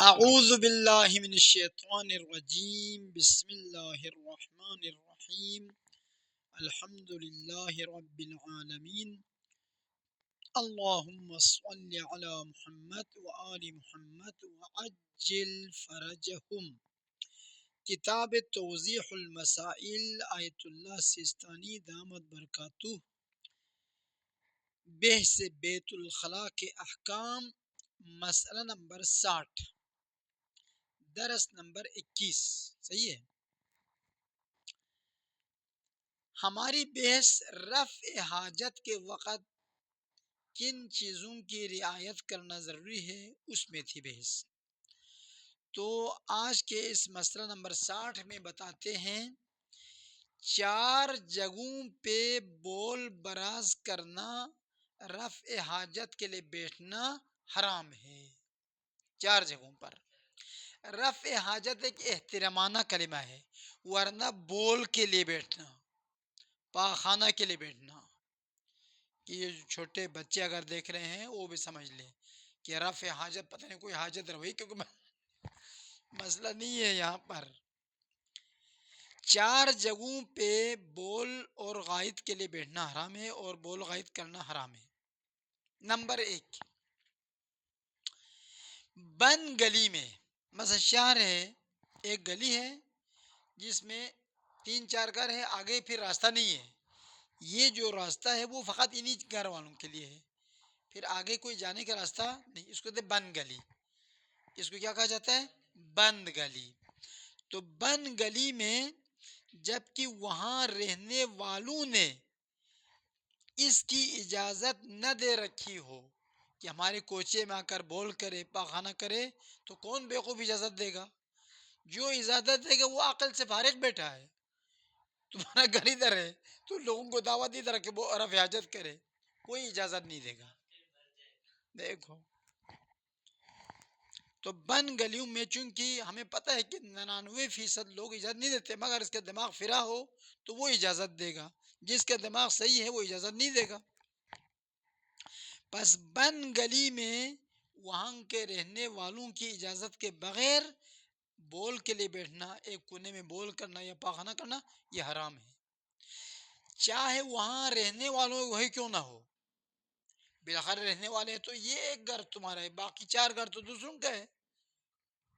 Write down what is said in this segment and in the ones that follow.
اعوذ باللہ من الشیطان الرجیم، بسم اللہ الرحمن الرحیم، الحمد للہ رب العالمین، اللہم صل علی محمد وآل محمد وعجل فرجہم۔ کتاب توضیح المسائل آیت اللہ سیستانی دامت برکاتہ، بحث بیت الخلاء کے احکام، مسئلہ نمبر 60، درس نمبر 21۔ صحیح ہے۔ ہماری بحث رفع حاجت کے وقت کن چیزوں کی رعایت کرنا ضروری ہے اس میں تھی بحث۔ تو آج کے اس مسئلہ نمبر 60 میں بتاتے ہیں 4 جگہوں پہ بول براز کرنا، رفع حاجت کے لیے بیٹھنا حرام ہے۔ 4 جگہوں پر رفع حاجت ایک احترامانہ کلمہ ہے، ورنہ بول کے لیے بیٹھنا، پاخانہ کے لیے بیٹھنا، کہ یہ چھوٹے بچے اگر دیکھ رہے ہیں وہ بھی سمجھ لیں کہ رفع حاجت پتہ نہیں کوئی حاجت روئی، کیونکہ مسئلہ نہیں ہے یہاں پر۔ 4 جگہوں پہ بول اور غائط کے لیے بیٹھنا حرام ہے اور بول غائط کرنا حرام ہے۔ نمبر 1، بند گلی میں، مثلا شہر ہے، ایک گلی ہے جس میں 3-4 گھر ہے، آگے پھر راستہ نہیں ہے، یہ جو راستہ ہے وہ فقط انہی گھر والوں کے لیے ہے، پھر آگے کوئی جانے کا راستہ نہیں، اس کو کہتے ہیں بند گلی۔ اس کو کیا کہا جاتا ہے؟ بند گلی۔ تو بند گلی میں جبکہ وہاں رہنے والوں نے اس کی اجازت نہ دے رکھی ہو کہ ہمارے کوچے میں آ کر بول کرے، پاخانہ کرے، تو کون بیوقوف اجازت دے گا؟ جو اجازت دے گا وہ عقل سے فارغ بیٹھا ہے۔ تمہارا گھر ادھر ہے تو لوگوں کو دعوت ادھر کہ وہ رفع حاجت کرے، کوئی اجازت نہیں دے گا۔ دیکھو، تو بند گلیوں میں چونکہ ہمیں پتہ ہے کہ 99% لوگ اجازت نہیں دیتے، مگر اس کا دماغ پھرا ہو تو وہ اجازت دے گا، جس کا دماغ صحیح ہے وہ اجازت نہیں دے گا۔ پس بند گلی میں وہاں کے رہنے والوں کی اجازت کے بغیر بول کے لیے بیٹھنا، ایک کونے میں بول کرنا یا پاخانہ کرنا، یہ حرام ہے، چاہے وہاں رہنے والوں وہی کیوں نہ ہو۔ بالآخر رہنے والے ہیں تو یہ ایک گھر تمہارا ہے، باقی 4 گھر تو دوسروں کا ہے،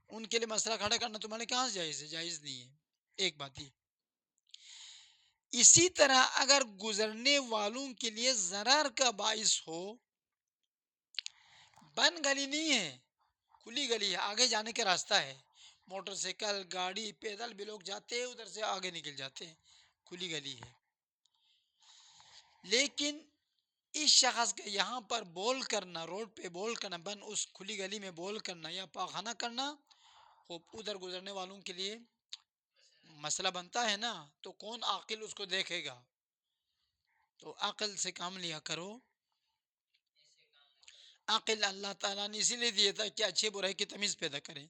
ان کے لیے مسئلہ کھڑا کرنا تمہارے کہاں سے جائز ہے؟ جائز نہیں ہے۔ ایک بات یہ، اسی طرح اگر گزرنے والوں کے لیے ضرر کا باعث ہو، بند گلی نہیں ہے، کھلی گلی ہے، آگے جانے کا راستہ ہے، موٹر سائیکل، گاڑی، پیدل بھی لوگ جاتے ہیں، ادھر سے آگے نکل جاتے ہیں، کھلی گلی ہے، لیکن اس شخص کا یہاں پر بول کرنا، روڈ پہ بول کرنا، بند اس کھلی گلی میں بول کرنا یا پاخانہ کرنا، وہ ادھر گزرنے والوں کے لیے مسئلہ بنتا ہے نا، تو کون عاقل اس کو دیکھے گا؟ تو عقل سے کام لیا کرو۔ عقل اللہ تعالیٰ نے اسی لیے دیا تھا کہ اچھے برائی کی تمیز پیدا کریں۔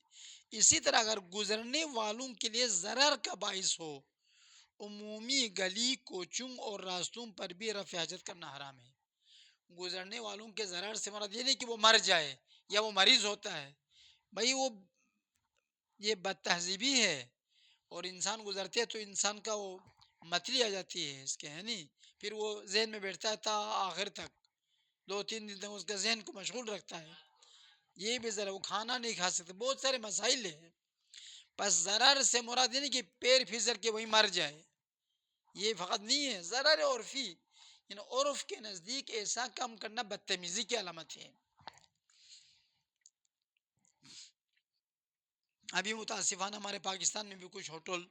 اسی طرح اگر گزرنے والوں کے لیے ضرر کا باعث ہو، عمومی گلی، کوچوں اور راستوں پر بھی رفع حاجت کرنا حرام ہے۔ گزرنے والوں کے ضرر سے مراد یہ نہیں کہ وہ مر جائے یا وہ مریض ہوتا ہے، بھائی وہ یہ بد تہذیبی ہے، اور انسان گزرتے ہے تو انسان کا وہ متلی آ جاتی ہے اس کے، ہے نہیں، پھر وہ ذہن میں بیٹھتا ہے تا آخر تک، 2-3 دن تک اس کا ذہن کو مشغول رکھتا ہے، یہ بھی ذرا وہ کھانا نہیں کھا سکتے، بہت سارے مسائل ہیں۔ پس ضرر سے مراد یہ نہیں کہ پیر پھسل کے وہی مر جائے، یہ فقط نہیں ہے، ضرر عرفی، یعنی عرف کے نزدیک ایسا کام کرنا بدتمیزی کی علامت ہے۔ ابھی متاسفانہ ہمارے پاکستان میں بھی کچھ ہوٹل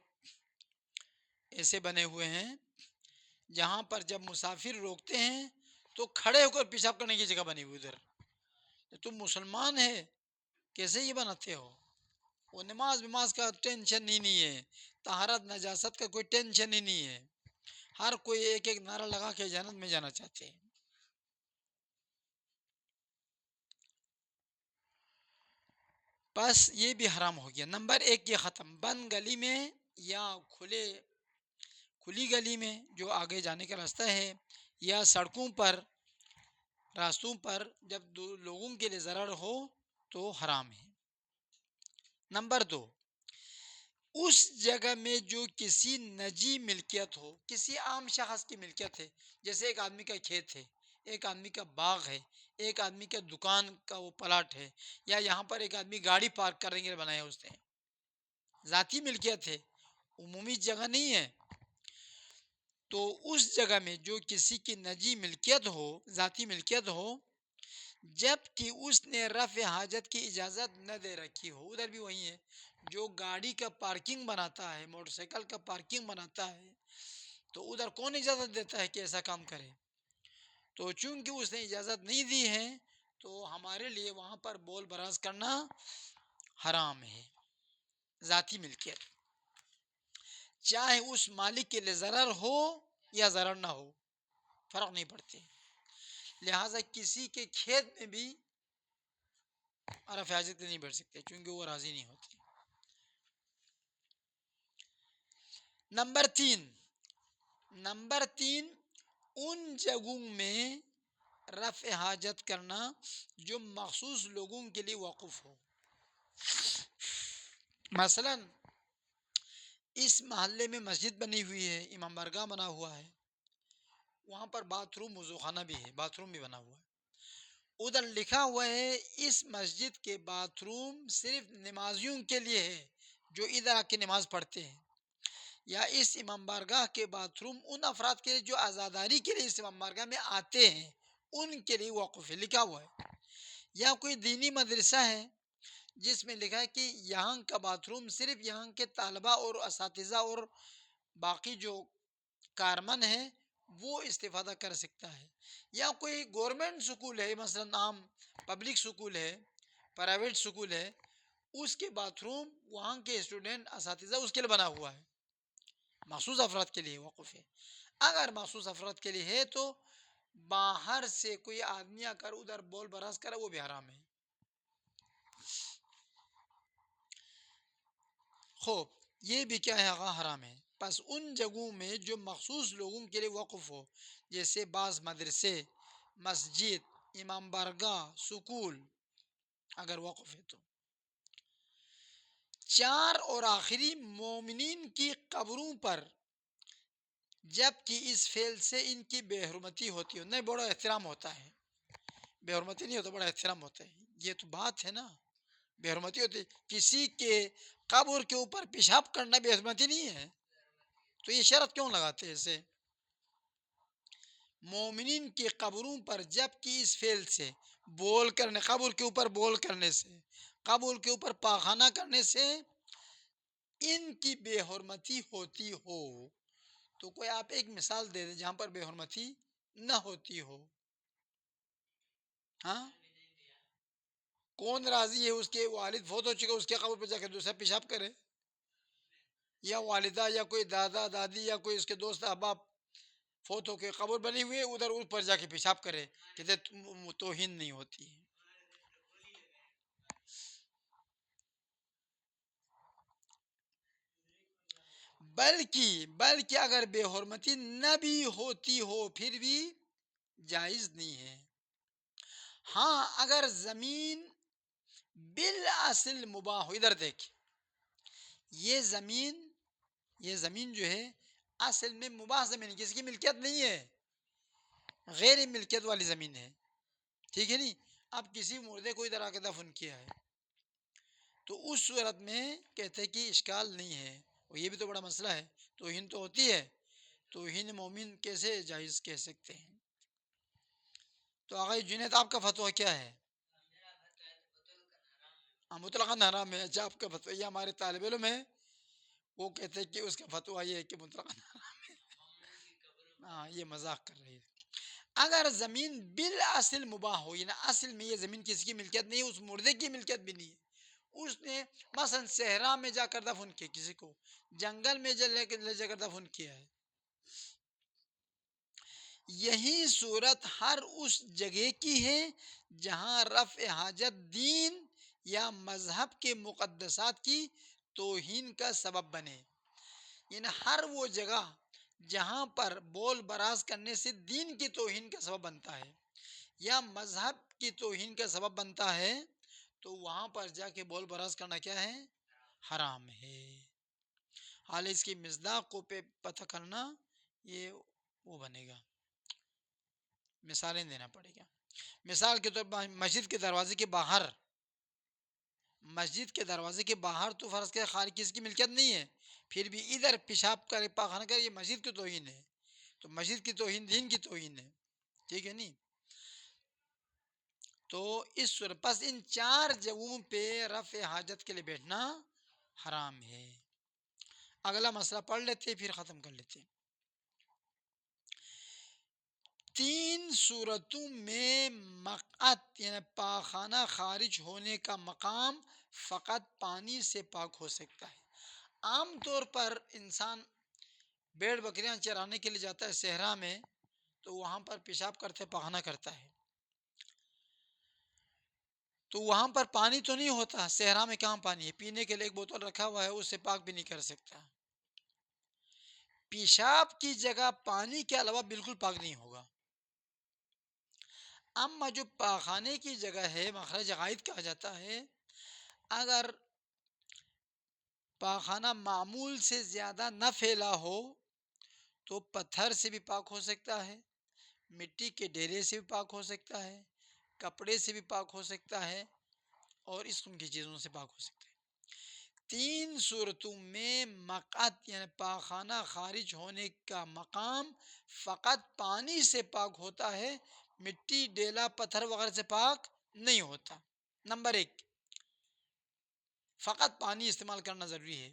ایسے بنے ہوئے ہیں جہاں پر جب مسافر روکتے ہیں تو کھڑے ہو کر پیشاب کرنے کی جگہ بنی ہوئی ادھر۔ تم مسلمان ہے، کیسے یہ بناتے ہو؟ وہ نماز کا ٹینشن ہی نہیں ہے، طہارت نجاست کا کوئی ٹینشن ہی نہیں ہے، ہر کوئی ایک ایک نعرہ لگا کے جنت میں جانا چاہتے ہیں۔ بس یہ بھی حرام ہو گیا۔ نمبر 1 یہ ختم۔ بند گلی میں یا کھلی گلی میں جو آگے جانے کا راستہ ہے، یا سڑکوں پر، راستوں پر جب لوگوں کے لیے ضرر ہو تو حرام ہے۔ نمبر 2، اس جگہ میں جو کسی نجی ملکیت ہو، کسی عام شخص کی ملکیت ہے، جیسے ایک آدمی کا کھیت ہے، ایک آدمی کا باغ ہے، ایک آدمی کا دکان کا وہ پلاٹ ہے، یا یہاں پر ایک آدمی گاڑی پارک کرنے کے لیے بنایا اس نے، ذاتی ملکیت ہے، عمومی جگہ نہیں ہے، تو اس جگہ میں جو کسی کی نجی ملکیت ہو، ذاتی ملکیت ہو، جب کہ اس نے رفع حاجت کی اجازت نہ دے رکھی ہو، ادھر بھی وہی ہے، جو گاڑی کا پارکنگ بناتا ہے، موٹر سائیکل کا پارکنگ بناتا ہے، تو ادھر کون اجازت دیتا ہے کہ ایسا کام کرے؟ تو چونکہ اس نے اجازت نہیں دی ہے تو ہمارے لیے وہاں پر بول براز کرنا حرام ہے۔ ذاتی ملکیت چاہے اس مالک کے لیے ضرر ہو یا ضرر نہ ہو، فرق نہیں پڑتے، لہٰذا کسی کے کھیت میں بھی رفع حاجت نہیں بیٹھ سکتے چونکہ وہ راضی نہیں ہوتے۔ نمبر 3، ان جگہوں میں رفع حاجت کرنا جو مخصوص لوگوں کے لیے وقف ہو، مثلا اس محلے میں مسجد بنی ہوئی ہے، امام بارگاہ بنا ہوا ہے، وہاں پر باتھ روم وضو خانہ بھی ہے، باتھ روم بھی بنا ہوا ہے، ادھر لکھا ہوا ہے اس مسجد کے باتھ روم صرف نمازیوں کے لیے ہے جو ادھر آ کے نماز پڑھتے ہیں، یا اس امام بارگاہ کے باتھ روم ان افراد کے لیے جو عزاداری کے لیے اس امام بارگاہ میں آتے ہیں ان کے لیے وقف ہے، لکھا ہوا ہے، یا کوئی دینی مدرسہ ہے جس میں لکھا ہے کہ یہاں کا باتھ روم صرف یہاں کے طلبہ اور اساتذہ اور باقی جو کارمن ہے وہ استفادہ کر سکتا ہے، یا کوئی گورنمنٹ سکول ہے، مثلا عام پبلک سکول ہے، پرائیویٹ سکول ہے، اس کے باتھ روم وہاں کے اسٹوڈنٹ اساتذہ اس کے لیے بنا ہوا ہے، مخصوص افراد کے لیے وقف ہے۔ اگر مخصوص افراد کے لیے ہے تو باہر سے کوئی آدمی آ کر ادھر بول براز کرے وہ بھی حرام ہے۔ خوب یہ بھی کیا ہے؟ حرام ہے۔ پس ان جگہوں میں جو مخصوص لوگوں کے لیے وقف ہو، جیسے بعض مدرسے، مسجد، امام بارگاہ، سکول، اگر وقف ہے تو۔ 4 اور آخری، مومنین کی قبروں پر جبکہ اس فعل سے ان کی بے حرمتی ہوتی ہو، نہیں بڑا احترام ہوتا ہے، بے حرمتی نہیں ہوتا، بڑا احترام ہوتا ہے، یہ تو بات ہے نا، بے حرمتی ہوتی ہے، کسی کے قبر کے اوپر پیشاب کرنا بے حرمتی نہیں ہے، تو یہ شرط کیوں لگاتے ہیں اسے؟ مومنین کی قبروں پر جبکہ اس فعل سے، بول کرنے، قبر کے اوپر بول کرنے سے، قبر کے اوپر پاخانہ کرنے سے ان کی بے حرمتی ہوتی ہو، تو کوئی آپ ایک مثال دے دیں جہاں پر بے حرمتی نہ ہوتی ہو؟ ہاں، کون راضی ہے اس کے والد فوت ہو چکے اس کے قبر پہ جا کے دوسرا پیشاب کرے، یا والدہ یا کوئی دادا دادی یا کوئی اس کے دوست احباب فوت ہو کے قبر بنی ہوئی ہے ادھر اس پر جا کے پیشاب کرے، کہتے توہین نہیں ہوتی ہے۔ بلکہ اگر بے حرمتی نہ بھی ہوتی ہو پھر بھی جائز نہیں ہے۔ ہاں اگر زمین بالاصل مباح ہو، ادھر دیکھ، یہ زمین یہ زمین جو ہے اصل میں مباح زمین ہے، کسی کی ملکیت نہیں ہے، غیر ملکیت والی زمین ہے، ٹھیک ہے نہیں؟ اب کسی مردے کو ادھر آ کے دفن کیا ہے تو اس صورت میں کہتے ہیں کہ اشکال نہیں ہے، اور یہ بھی تو بڑا مسئلہ ہے، توہین تو ہوتی ہے، توہین مومن کیسے جائز کہہ سکتے ہیں؟ تو آغا جنید آپ کا فتویٰ کیا ہے؟ مطلقاً حرام ہے۔ اچھا آپ کا فتویٰ، یہ ہمارے طالب علم ہے وہ کہتے ہیں کہ اس کا فتویٰ یہ ہے کہ مطلقاً حرام ہے۔ ہاں یہ مذاق کر رہی ہے۔ اگر زمین بالاصل مباح ہو، یعنی اصل میں یہ زمین کسی کی ملکیت نہیں، اس مردے کی ملکیت بھی نہیں ہے، اس نے مثلا صحرا میں جا کر دفن کیا، کسی کو جنگل میں لے جا کر دفن کیا ہے، یہی صورت ہر اس جگہ کی ہے جہاں رفع حاجت دین یا مذہب کے مقدسات کی توہین کا سبب بنے، یعنی ہر وہ جگہ جہاں پر بول براز کرنے سے دین کی توہین کا سبب بنتا ہے یا مذہب کی توہین کا سبب بنتا ہے تو وہاں پر جا کے بول براز کرنا کیا ہے؟ حرام ہے. حال اس کی مصداق کو پہ پتہ کرنا یہ وہ بنے گا، مثالیں دینا پڑے گا. مثال کے طور پر مسجد کے دروازے کے باہر، مسجد کے دروازے کے باہر تو فرض کے خارج کسی کی ملکیت نہیں ہے، پھر بھی ادھر پیشاب کرے پاخانہ کرے، یہ مسجد کی توہین ہے. تو مسجد کی توہین دین کی توہین ہے. ٹھیک ہے نہیں. تو اس صورت پس ان چار جگہوں پہ رفع حاجت کے لیے بیٹھنا حرام ہے. اگلا مسئلہ پڑھ لیتے پھر ختم کر لیتے. تین صورتوں میں مقعد یعنی پاخانہ خارج ہونے کا مقام فقط پانی سے پاک ہو سکتا ہے. عام طور پر انسان بھیڑ بکریاں چرانے کے لیے جاتا ہے صحرا میں، تو وہاں پر پیشاب کرتے پاخانہ کرتا ہے، تو وہاں پر پانی تو نہیں ہوتا. صحرا میں کہاں پانی ہے؟ پینے کے لیے ایک بوتل رکھا ہوا ہے، اس سے پاک بھی نہیں کر سکتا. پیشاب کی جگہ پانی کے علاوہ بالکل پاک نہیں ہوگا. اما جو پاخانے کی جگہ ہے مخرج غائط کہا جاتا ہے، اگر پاخانہ معمول سے زیادہ نہ پھیلا ہو تو پتھر سے بھی پاک ہو سکتا ہے، مٹی کے ڈھیرے سے بھی پاک ہو سکتا ہے، کپڑے سے بھی پاک ہو سکتا ہے، اور اس قسم کی چیزوں سے پاک ہو سکتا ہے. تین صورتوں میں مقعد یعنی پاخانہ خارج ہونے کا مقام فقط پانی سے پاک ہوتا ہے، مٹی ڈیلا پتھر وغیرہ سے پاک نہیں ہوتا. نمبر ایک، فقط پانی استعمال کرنا ضروری ہے.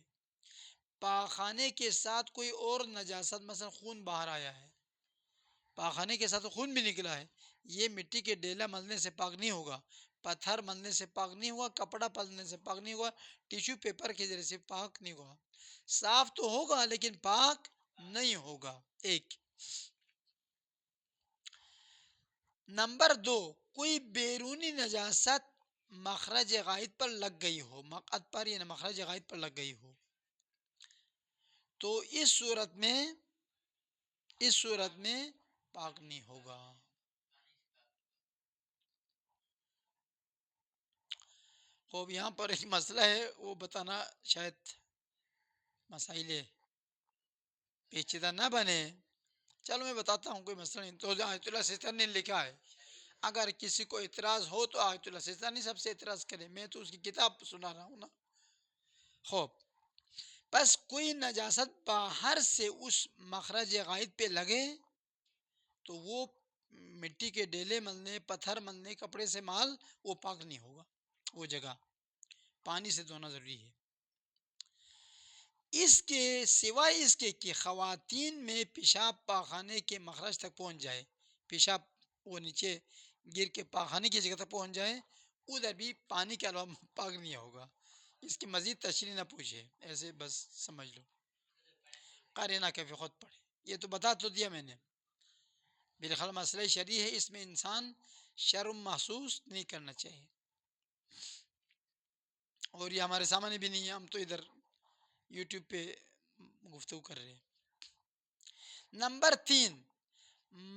پاخانے کے ساتھ کوئی اور نجاست مثلا خون باہر آیا ہے، پاخانے کے ساتھ خون بھی نکلا ہے، یہ مٹی کے ڈیلا ملنے سے پاک نہیں ہوگا، پتھر ملنے سے پاک نہیں ہوا، کپڑا پلنے سے پاک نہیں ہوا، ٹیشو پیپر کے ذریعے سے پاک نہیں ہوا. صاف تو ہوگا لیکن پاک نہیں ہوگا. ایک. نمبر دو، کوئی بیرونی نجاست مخرج غائط پر لگ گئی ہو، مقعد پر یعنی مخرج غائط پر لگ گئی ہو، تو اس صورت میں پاک نہیں ہوگا. خوب یہاں پر ایک مسئلہ ہے، وہ بتانا شاید مسائل پیچیدہ نہ بنے. چلو میں بتاتا ہوں، کوئی مسئلہ نہیں. تو آیت اللہ سستانی نے لکھا ہے، اگر کسی کو اعتراض ہو تو آیت اللہ سستانی سب سے اعتراض کرے، میں تو اس کی کتاب سنا رہا ہوں نا. خوب بس کوئی نجاست باہر سے اس مخرج غائط پہ لگے تو وہ مٹی کے ڈیلے ملنے، پتھر ملنے، کپڑے سے مال، وہ پاک نہیں ہوگا. وہ جگہ پانی سے دھونا ضروری ہے. اس کے سوائے اس کے کہ خواتین میں پیشاب پاخانے کے مخرج تک پہنچ جائے، پیشاب وہ نیچے گر کے پاخانے کی جگہ تک پہنچ جائے، ادھر بھی پانی کے علاوہ پاک نہیں ہوگا. اس کی مزید تشریح نہ پوچھے، ایسے بس سمجھ لو، قرینہ کیفی خود پڑھے. یہ تو بتا تو دیا میں نے. بالخال مسئلہ شرعی ہے، اس میں انسان شرم محسوس نہیں کرنا چاہیے، اور یہ ہمارے سامنے بھی نہیں ہے، ہم تو ادھر یوٹیوب پہ گفتگو کر رہے ہیں. نمبر تین،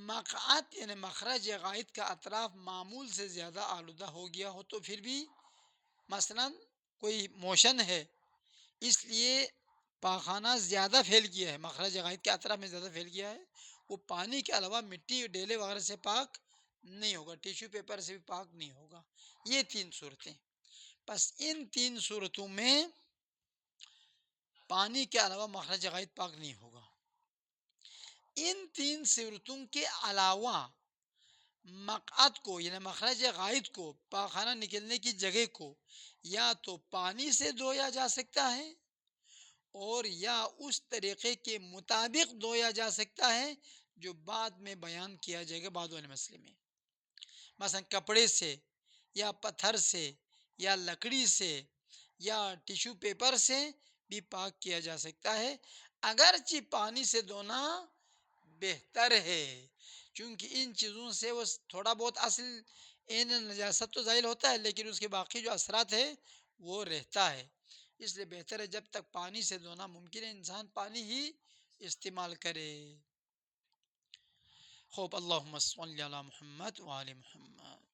مقعد یعنی مخرج غائط کا اطراف معمول سے زیادہ آلودہ ہو گیا ہو، تو پھر بھی مثلا کوئی موشن ہے، اس لیے پاخانہ زیادہ پھیل گیا ہے، مخرج غائط کے اطراف میں زیادہ پھیل گیا ہے، وہ پانی کے علاوہ مٹی ڈیلے وغیرہ سے پاک نہیں ہوگا، ٹیشو پیپر سے بھی پاک نہیں ہوگا. یہ تین صورتیں. بس ان تین صورتوں میں پانی کے علاوہ مخرج غائط پاک نہیں ہوگا. ان تین صورتوں کے علاوہ مقعد کو یعنی مخرج غائط کو، پاخانہ نکلنے کی جگہ کو، یا تو پانی سے دھویا جا سکتا ہے اور یا اس طریقے کے مطابق دھویا جا سکتا ہے جو بعد میں بیان کیا جائے گا بعد والے مسئلے میں. مثلا کپڑے سے یا پتھر سے یا لکڑی سے یا ٹیشو پیپر سے بھی پاک کیا جا سکتا ہے، اگرچہ پانی سے دھونا بہتر ہے، چونکہ ان چیزوں سے وہ تھوڑا بہت اصل نجاست تو ظاہر ہوتا ہے، لیکن اس کے باقی جو اثرات ہے وہ رہتا ہے. اس لیے بہتر ہے جب تک پانی سے دھونا ممکن ہے انسان پانی ہی استعمال کرے. خوب اللہم صلی علی محمد وآل محمد.